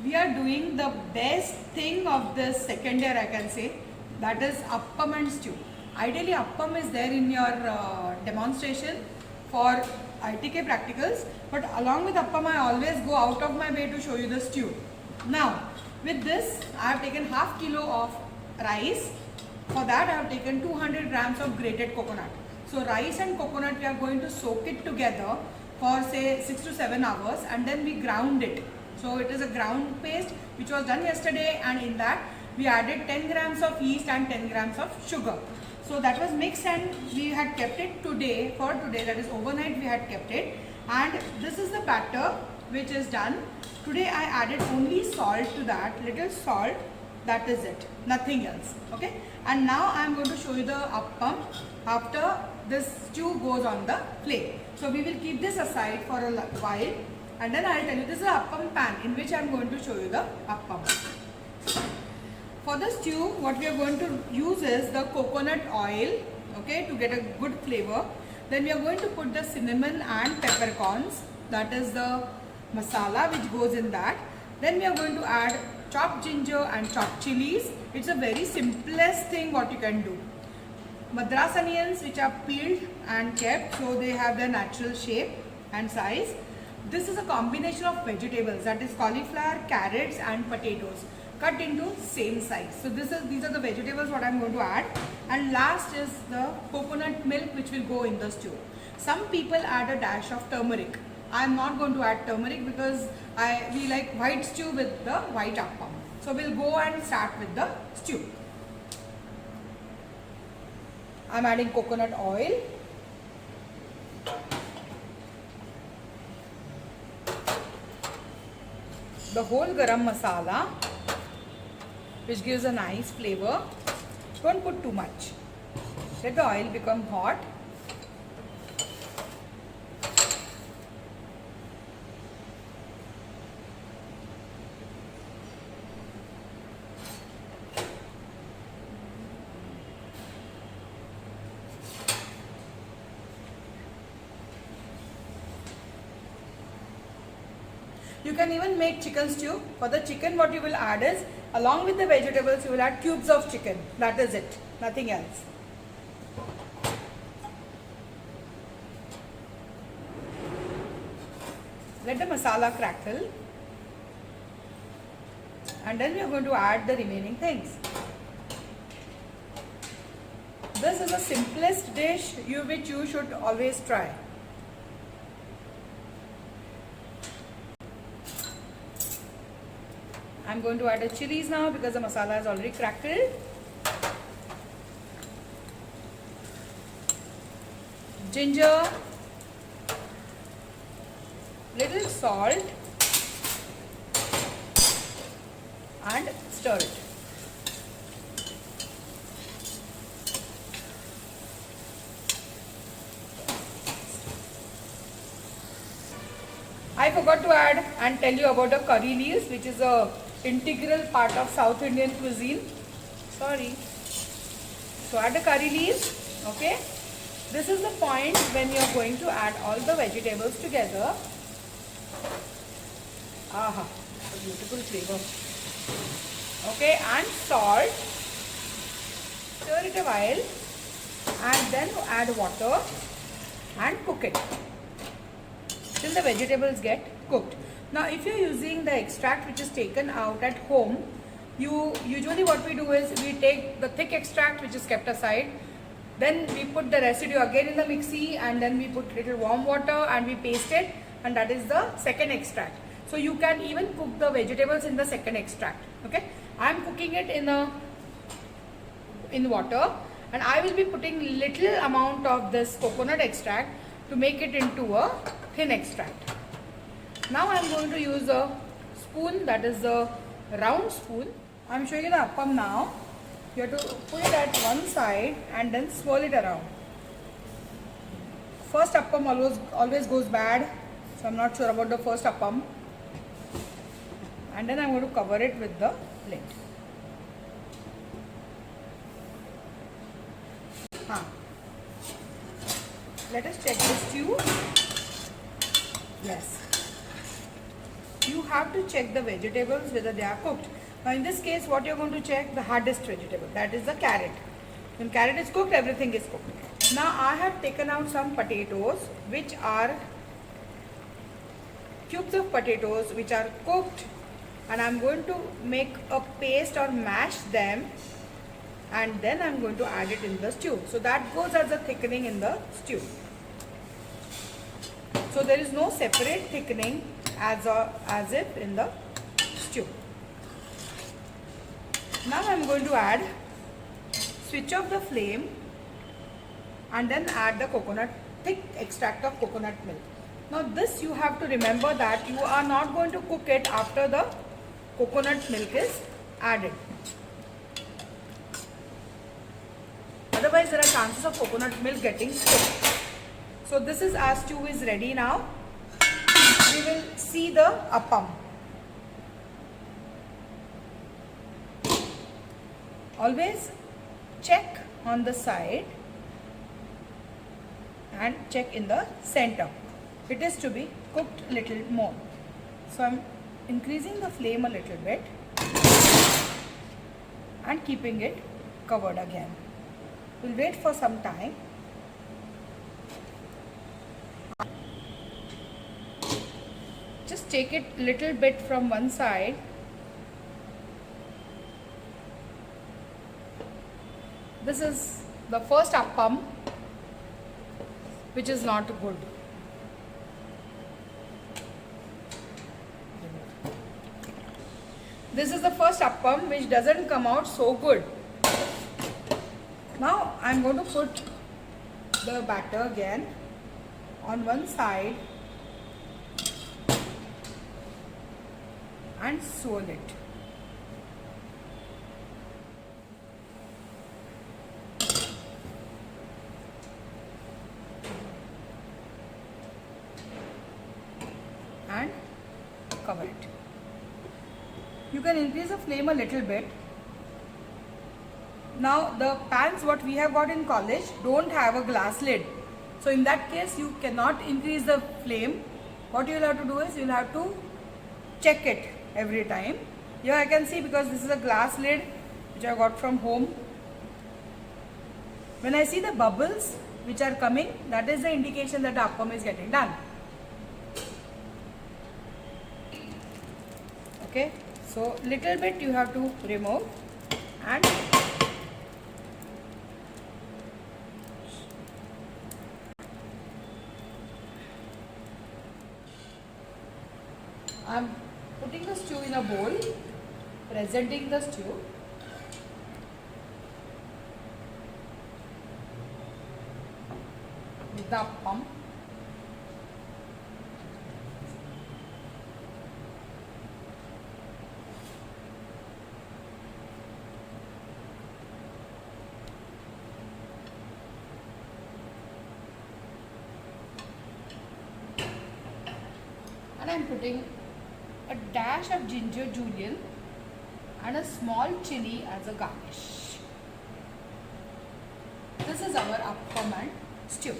we are doing the best thing of this second year, I can say, that is appam and stew. Ideally, appam is there in your demonstration for ITK practicals, but along with appam, I always go out of my way to show you the stew. Now, with this, I have taken half kilo of rice. For that, I have taken 200 grams of grated coconut. So, rice and coconut, we are going to soak it together for say 6 to 7 hours, and then we ground it. So, it is a ground paste which was done yesterday, and in that we added 10 grams of yeast and 10 grams of sugar. So that was mixed, and we had kept it today, for today, that is overnight we had kept it, and this is the batter which is done. Today I added only salt to that, little salt, that is it, nothing else. Okay, and now I am going to show you the appam after this stew goes on the flame. So we will keep this aside for a while, and then I will tell you, this is an appam pan in which I am going to show you the appam. For the stew, what we are going to use is the coconut oil, okay, to get a good flavor. Then we are going to put the cinnamon and peppercorns, that is the masala which goes in that. Then we are going to add chopped ginger and chopped chilies. It's a very simplest thing what you can do. Madras onions which are peeled and kept, so they have their natural shape and size. This is a combination of vegetables, that is cauliflower, carrots and potatoes, cut into same size. So these are the vegetables what I am going to add, and last is the coconut milk which will go in the stew. Some people add a dash of turmeric. I am not going to add turmeric because we like white stew with the white appam. So we'll go and start with the stew. I am adding coconut oil. The whole garam masala, which gives a nice flavor. Don't put too much. Let the oil become hot. You can even make chicken stew. For the chicken, what you will add is, along with the vegetables, you will add cubes of chicken. That is it. Nothing else. Let the masala crackle. And then we are going to add the remaining things. This is the simplest dish which you should always try. I am going to add the chilies now because the masala is already crackled. Ginger, little salt, and stir it. I forgot to add and tell you about the curry leaves, which is a integral part of South Indian cuisine. Sorry. So add the curry leaves. Okay. This is the point when you are going to add all the vegetables together. Aha, a beautiful flavor. Okay, and salt. Stir it a while, and then add water and cook it till the vegetables get cooked. Now, if you are using the extract which is taken out at home, usually what we do is we take the thick extract which is kept aside, then we put the residue again in the mixie, and then we put little warm water and we paste it, and that is the second extract. So you can even cook the vegetables in the second extract. Okay, I am cooking it in water, and I will be putting little amount of this coconut extract to make it into a thin extract. Now I am going to use a spoon, that is a round spoon. I am showing you the appam now. You have to put it at one side and then swirl it around. First appam always goes bad, so I am not sure about the first appam. And then I am going to cover it with the lid. Let us check the stew. Yes. you have to check the vegetables whether they are cooked. Now in this case, what you're going to check? The hardest vegetable, that is the carrot. When carrot is cooked, everything is cooked. Now I have taken out some potatoes, which are cubes of potatoes which are cooked, and I'm going to make a paste or mash them, and then I'm going to add it in the stew. So that goes as a thickening in the stew. So there is no separate thickening as if in the stew. Now I'm going to add, switch off the flame, and then add the thick extract of coconut milk. Now this you have to remember that you are not going to cook it after the coconut milk is added. Otherwise there are chances of coconut milk getting cooked. So this is, our stew is ready now. We will see the appam. Always check on the side and check in the center. It is to be cooked a little more. So I am increasing the flame a little bit and keeping it covered again. We'll wait for some time. Just take it little bit from one side. This is the first appam, which is not good. This is the first appam which doesn't come out so good. Now I am going to put the batter again on one side and swirl it. And cover it. You can increase the flame a little bit. Now the pans what we have got in college don't have a glass lid. So in that case you cannot increase the flame. What you will have to do is you will have to check it every time. Here I can see, because this is a glass lid which I got from home. When I see the bubbles which are coming, that is the indication that the appam is getting done. Okay, so little bit you have to remove and I am putting the stew in a bowl, presenting the stew. With the appam. And I am putting a dash of ginger julienne and a small chili as a garnish. This is our appam and stew.